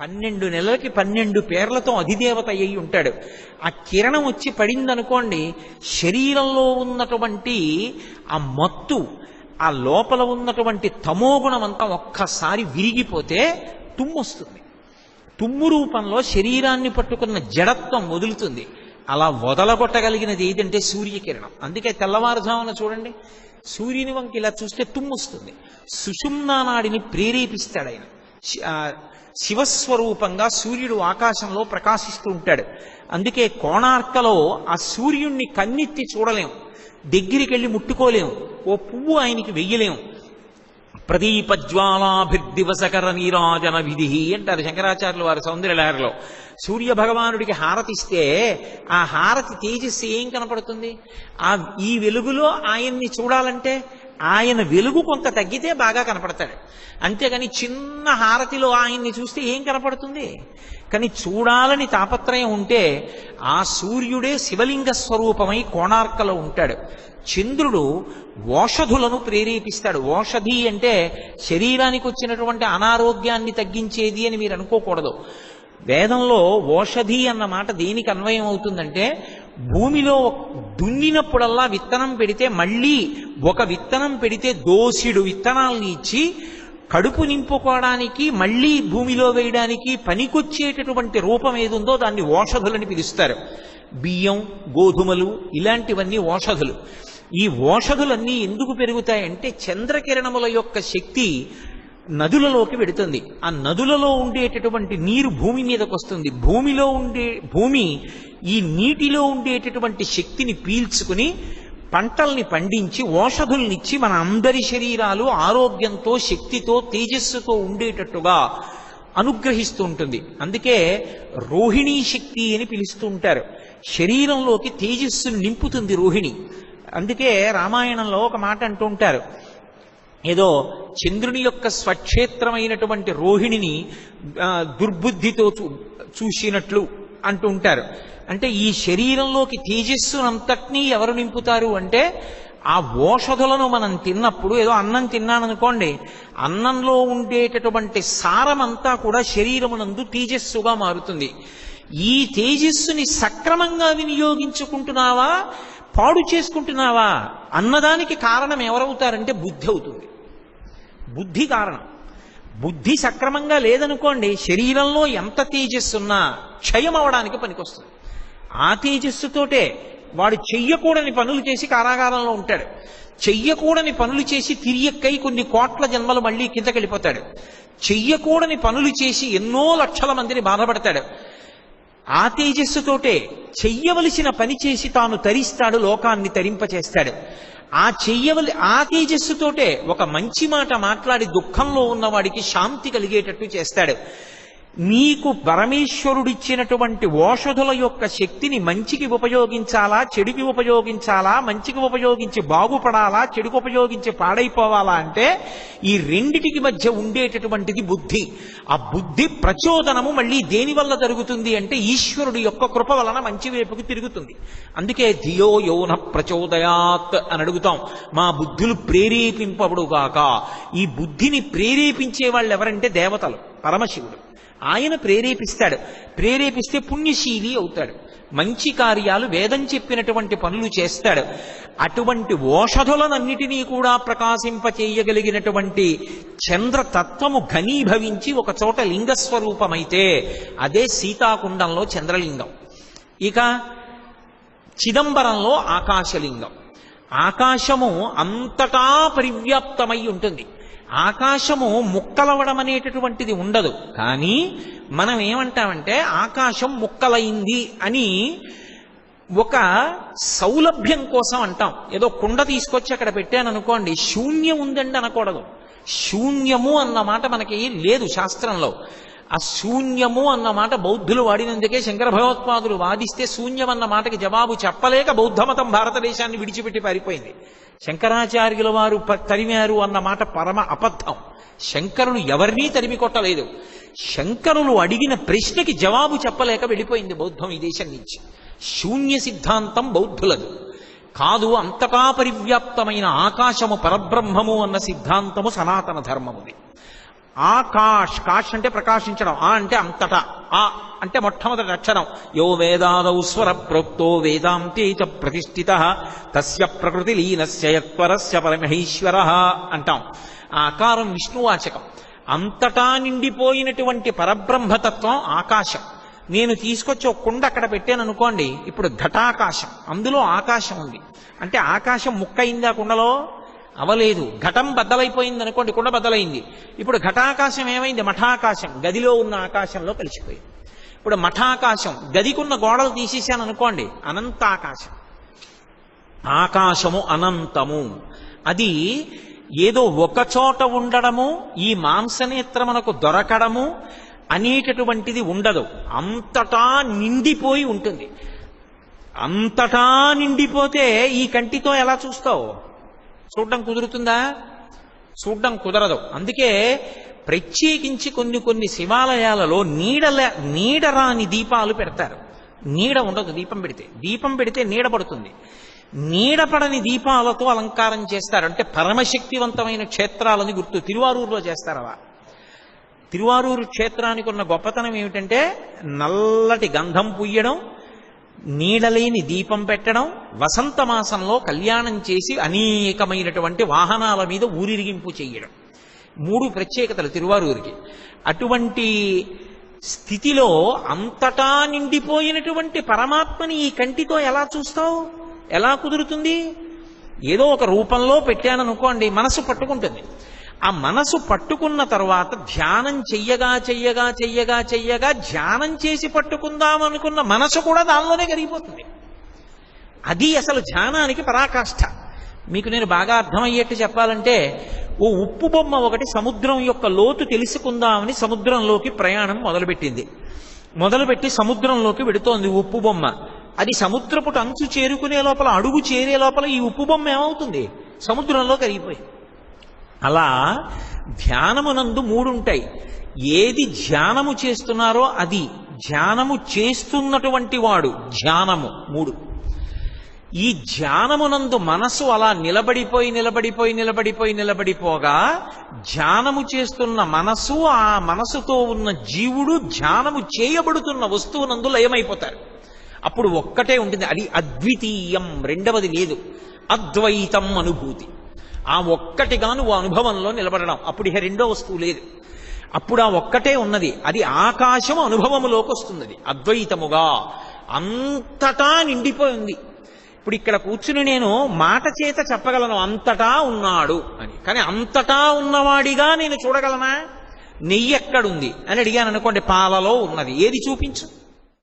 12 నెలలకి 12 పేర్లతో అధిదేవత అయి ఉంటాడు. ఆ కిరణం వచ్చి పడిందనుకోండి, శరీరంలో ఉన్నటువంటి ఆ మత్తు, ఆ లోపల ఉన్నటువంటి తమోగుణం అంతా ఒక్కసారి విరిగిపోతే తుమ్మొస్తుంది. తుమ్ము రూపంలో శరీరాన్ని పట్టుకున్న జడత్వం వదులుతుంది. అలా వదలగొట్టగలిగినది ఏదంటే సూర్యకిరణం. అందుకే తెల్లవారుజామున చూడండి, సూర్యుని వంక ఇలా చూస్తే తుమ్ముస్తుంది. సుషుమ్నా నాడిని ప్రేరేపిస్తాడు ఆయన. శివస్వరూపంగా సూర్యుడు ఆకాశంలో ప్రకాశిస్తూ ఉంటాడు. అందుకే కోణార్కలో ఆ సూర్యుణ్ణి కన్నెత్తి చూడలేం, దగ్గరికి వెళ్ళి ముట్టుకోలేం, ఓ పువ్వు ఆయనకి వెయ్యలేం. ప్రదీపజ్వాలాభిర్దివసకర నీరాజన విధి అంటారు శంకరాచార్యులు వారు సౌందర్యలహరిలో. సూర్య భగవానుడికి హారతిస్తే ఆ హారతి తేజస్సు ఏం కనపడుతుంది? ఈ వెలుగులో ఆయన్ని చూడాలంటే ఆయన వెలుగు కొంత తగ్గితే బాగా కనపడతాడు. అంతేగాని చిన్న హారతిలో ఆయన్ని చూస్తే ఏం కనపడుతుంది? కానీ చూడాలని తాపత్రయం ఉంటే ఆ సూర్యుడే శివలింగ స్వరూపమై కోణార్కలో ఉంటాడు. చంద్రుడు ఓషధులను ప్రేరేపిస్తాడు. ఓషధి అంటే శరీరానికి వచ్చినటువంటి అనారోగ్యాన్ని తగ్గించేది అని మీరు అనుకోకూడదు. వేదంలో ఓషధి అన్న మాట దేనికి అన్వయం అవుతుందంటే, భూమిలో దున్నినప్పుడల్లా విత్తనం పెడితే మళ్ళీ ఒక విత్తనం పెడితే దోసిడు విత్తనాలను ఇచ్చి కడుపు నింపుకోవడానికి మళ్ళీ భూమిలో వేయడానికి పనికొచ్చేటటువంటి రూపం ఏదుందో దాన్ని ఓషధులని పిలుస్తారు. బియ్యం, గోధుమలు ఇలాంటివన్నీ ఓషధులు. ఈ ఓషధులన్నీ ఎందుకు పెరుగుతాయంటే చంద్రకిరణముల యొక్క శక్తి నదులలోకి వెడుతుంది. ఆ నదులలో ఉండేటటువంటి నీరు భూమి మీదకి వస్తుంది. భూమి ఈ నీటిలో ఉండేటటువంటి శక్తిని పీల్చుకుని పంటల్ని పండించి ఓషధుల్నిచ్చి మన అందరి శరీరాలు ఆరోగ్యంతో, శక్తితో, తేజస్సుతో ఉండేటట్టుగా అనుగ్రహిస్తూ ఉంటుంది. అందుకే రోహిణీ శక్తి అని పిలుస్తూ ఉంటారు. శరీరంలోకి తేజస్సును నింపుతుంది రోహిణి. అందుకే రామాయణంలో ఒక మాట అంటూ ఉంటారు, ఏదో చంద్రుని యొక్క స్వక్షేత్రమైనటువంటి రోహిణిని దుర్బుద్ధితో చూసినట్లు అంటూ ఉంటారు. అంటే ఈ శరీరంలోకి తేజస్సునంతటినీ ఎవరు నింపుతారు అంటే ఆ ఓషధులను మనం తిన్నప్పుడు, ఏదో అన్నం తిన్నాననుకోండి, అన్నంలో ఉండేటటువంటి సారమంతా కూడా శరీరమునందు తేజస్సుగా మారుతుంది. ఈ తేజస్సుని సక్రమంగా వినియోగించుకుంటున్నావా, పాడు చేసుకుంటున్నావా అన్నదానికి కారణం ఎవరవుతారంటే బుద్ధి అవుతుంది. బుద్ధి కారణం. బుద్ధి సక్రమంగా లేదనుకోండి, శరీరంలో ఎంత తేజస్సున్నా క్షయం అవడానికి పనికొస్తుంది. ఆ తేజస్సుతోటే వాడు చెయ్యకూడని పనులు చేసి కారాగారంలో ఉంటాడు. చెయ్యకూడని పనులు చేసి తిరియక్కై కొన్ని కోట్ల జన్మలు మళ్ళీ కిందకి వెళ్ళిపోతాడు. చెయ్యకూడని పనులు చేసి ఎన్నో లక్షల మందిని బాధపడతాడు. ఆ తేజస్సుతోటే చెయ్యవలసిన పని చేసి తాను తరిస్తాడు, లోకాన్ని తరింపచేస్తాడు. ఆ తేజస్సుతోటే ఒక మంచి మాట మాట్లాడి దుఃఖంలో ఉన్నవాడికి శాంతి కలిగేటట్టు చేస్తాడు. నీకు పరమేశ్వరుడిచ్చినటువంటి ఓషధుల యొక్క శక్తిని మంచికి ఉపయోగించాలా, చెడుకి ఉపయోగించాలా, మంచికి ఉపయోగించి బాగుపడాలా, చెడుకు ఉపయోగించి పాడైపోవాలా అంటే ఈ రెండిటికి మధ్య ఉండేటటువంటిది బుద్ధి. ఆ బుద్ధి ప్రచోదనము మళ్ళీ దేని వల్ల జరుగుతుంది అంటే ఈశ్వరుడి యొక్క కృప వలన మంచి వైపుకి తిరుగుతుంది. అందుకే ధియో యోన ప్రచోదయాత్ అని అడుగుతాం, మా బుద్ధులు ప్రేరేపింపబడుగాక. ఈ బుద్ధిని ప్రేరేపించే వాళ్ళు ఎవరంటే దేవతలు, పరమశివుడు. ఆయన ప్రేరేపిస్తాడు. ప్రేరేపిస్తే పుణ్యశీలి అవుతాడు. మంచి కార్యాలు, వేదం చెప్పినటువంటి పనులు చేస్తాడు. అటువంటి ఓషధులనన్నిటినీ కూడా ప్రకాశింపచేయగలిగినటువంటి చంద్రతత్వము ఘనీభవించి ఒక చోట లింగస్వరూపమైతే అదే సీతాకుండంలో చంద్రలింగం. ఇక చిదంబరంలో ఆకాశలింగం. ఆకాశము అంతటా పరివ్యాప్తమై ఉంటుంది. ఆకాశము ముక్కలవడం అనేటటువంటిది ఉండదు. కానీ మనం ఏమంటామంటే ఆకాశం ముక్కలైంది అని ఒక సౌలభ్యం కోసం అంటాం. ఏదో కుండ తీసుకొచ్చి అక్కడ పెట్టాను అనుకోండి, శూన్యం ఉందండి అనకూడదు. శూన్యము అన్న మాట మనకి లేదు శాస్త్రంలో. ఆ శూన్యము అన్న మాట బౌద్ధులు వాడినందుకే శంకర భగవత్పాదులు వాదిస్తే శూన్యం అన్న మాటకి జవాబు చెప్పలేక బౌద్ధమతం భారతదేశాన్ని విడిచిపెట్టి పారిపోయింది. శంకరాచార్యుల వారు తరిమారు అన్న మాట పరమ అబద్ధం. శంకరులు ఎవరినీ తరిమి కొట్టలేదు. శంకరులు అడిగిన ప్రశ్నకి జవాబు చెప్పలేక వెళ్ళిపోయింది బౌద్ధం ఈ దేశం నుంచి. శూన్య సిద్ధాంతం బౌద్ధులదు కాదు. అంతటా పరివ్యాప్తమైన ఆకాశము పరబ్రహ్మము అన్న సిద్ధాంతము సనాతన ధర్మముది. ఆకాష్, కాష్ అంటే ప్రకాశించడం, ఆ అంటే అంతటా, ఆ అంటే మొట్టమొదటి అక్షరం. యో వేదాదౌ స్వర ప్రోక్తో వేదాంతే చ ప్రతిష్ఠితః తస్య ప్రకృతి లీనస్య యత్వరస్య పరమహేశ్వరః అంటాం. ఆ ఆకారం విష్ణువాచకం. అంతటా నిండిపోయినటువంటి పరబ్రహ్మతత్వం ఆకాశం. నేను తీసుకొచ్చి ఒక కుండ అక్కడ పెట్టాను అనుకోండి, ఇప్పుడు ఘటాకాశం, అందులో ఆకాశం ఉంది. అంటే ఆకాశం ముక్కయిందా కుండలో? అవలేదు. ఘటం బద్దలైపోయింది అనుకోండి, కుండ బద్దలైంది. ఇప్పుడు ఘటాకాశం ఏమైంది? మఠాకాశం, గదిలో ఉన్న ఆకాశంలో కలిసిపోయింది. ఇప్పుడు మఠాకాశం, గదికున్న గోడలు తీసేశాను అనుకోండి, అనంతాకాశం. ఆకాశము అనంతము. అది ఏదో ఒకచోట ఉండడము, ఈ మాంసనేత్రమునకు దొరకడము అనేటటువంటిది ఉండదు. అంతటా నిండిపోయి ఉంటుంది. అంతటా నిండిపోతే ఈ కంటితో ఎలా చూస్తావు? చూడడం కుదురుతుందా? చూడడం కుదరదు. అందుకే ప్రత్యేకించి కొన్ని శివాలయాలలో నీడరాని దీపాలు పెడతారు. నీడ ఉండదు దీపం పెడితే నీడ పడుతుంది. నీడపడని దీపాలతో అలంకారం చేస్తారు. అంటే పరమశక్తివంతమైన క్షేత్రాలని గుర్తు. తిరువారూరులో చేస్తారవా. తిరువారూరు క్షేత్రానికి ఉన్న గొప్పతనం ఏమిటంటే నల్లటి గంధం పుయ్యడం, నీడలేని దీపం పెట్టడం, వసంత మాసంలో కళ్యాణం చేసి అనేకమైనటువంటి వాహనాల మీద ఊరిరిగింపు చేయడం. 3 ప్రత్యేకతలు తిరువారూరికి. అటువంటి స్థితిలో అంతటా నిండిపోయినటువంటి పరమాత్మని ఈ కంటితో ఎలా చూస్తావు? ఎలా కుదురుతుంది? ఏదో ఒక రూపంలో పెట్టాననుకోండి, మనసు పట్టుకుంటుంది. ఆ మనసు పట్టుకున్న తర్వాత ధ్యానం చెయ్యగా ధ్యానం చేసి పట్టుకుందామనుకున్న మనసు కూడా దానిలోనే కరిగిపోతుంది. అది అసలు ధ్యానానికి పరాకాష్ఠ. మీకు నేను బాగా అర్థమయ్యేట్టు చెప్పాలంటే, ఓ ఉప్పు బొమ్మ ఒకటి సముద్రం యొక్క లోతు తెలుసుకుందామని సముద్రంలోకి ప్రయాణం మొదలుపెట్టి సముద్రంలోకి వెడుతోంది ఉప్పు బొమ్మ. అది సముద్రపు అంచు చేరుకునే లోపల, అడుగు చేరే లోపల ఈ ఉప్పు బొమ్మ ఏమవుతుంది? సముద్రంలో కరిగిపోయింది. అలా ధ్యానమునందు 3 ఉంటాయి. ఏది ధ్యానము చేస్తున్నారో అది, ధ్యానము చేస్తున్నటువంటి వాడు, ధ్యానము 3. ఈ ధ్యానమునందు మనసు అలా నిలబడిపోగా ధ్యానము చేస్తున్న మనసు, ఆ మనసుతో ఉన్న జీవుడు ధ్యానము చేయబడుతున్న వస్తువునందు లయమైపోతారు. అప్పుడు ఒక్కటే ఉంటుంది, అది అద్వితీయం, రెండవది లేదు. అద్వైతం అనుభూతి. ఆ ఒక్కటిగా నువ్వు అనుభవంలో నిలబడడం. అప్పుడు ఇక రెండో వస్తువు లేదు. అప్పుడు ఆ ఒక్కటే ఉన్నది. అది ఆకాశము అనుభవములోకి వస్తుంది అద్వైతముగా. అంతటా నిండిపోయి ఉంది. ఇప్పుడు ఇక్కడ కూర్చుని నేను మాట చేత చెప్పగలను అంతటా ఉన్నాడు అని. కానీ అంతటా ఉన్నవాడిగా నేను చూడగలనా? నెయ్యి ఎక్కడుంది అని అడిగాను అనుకోండి, పాలలో ఉన్నది. ఏది చూపించు?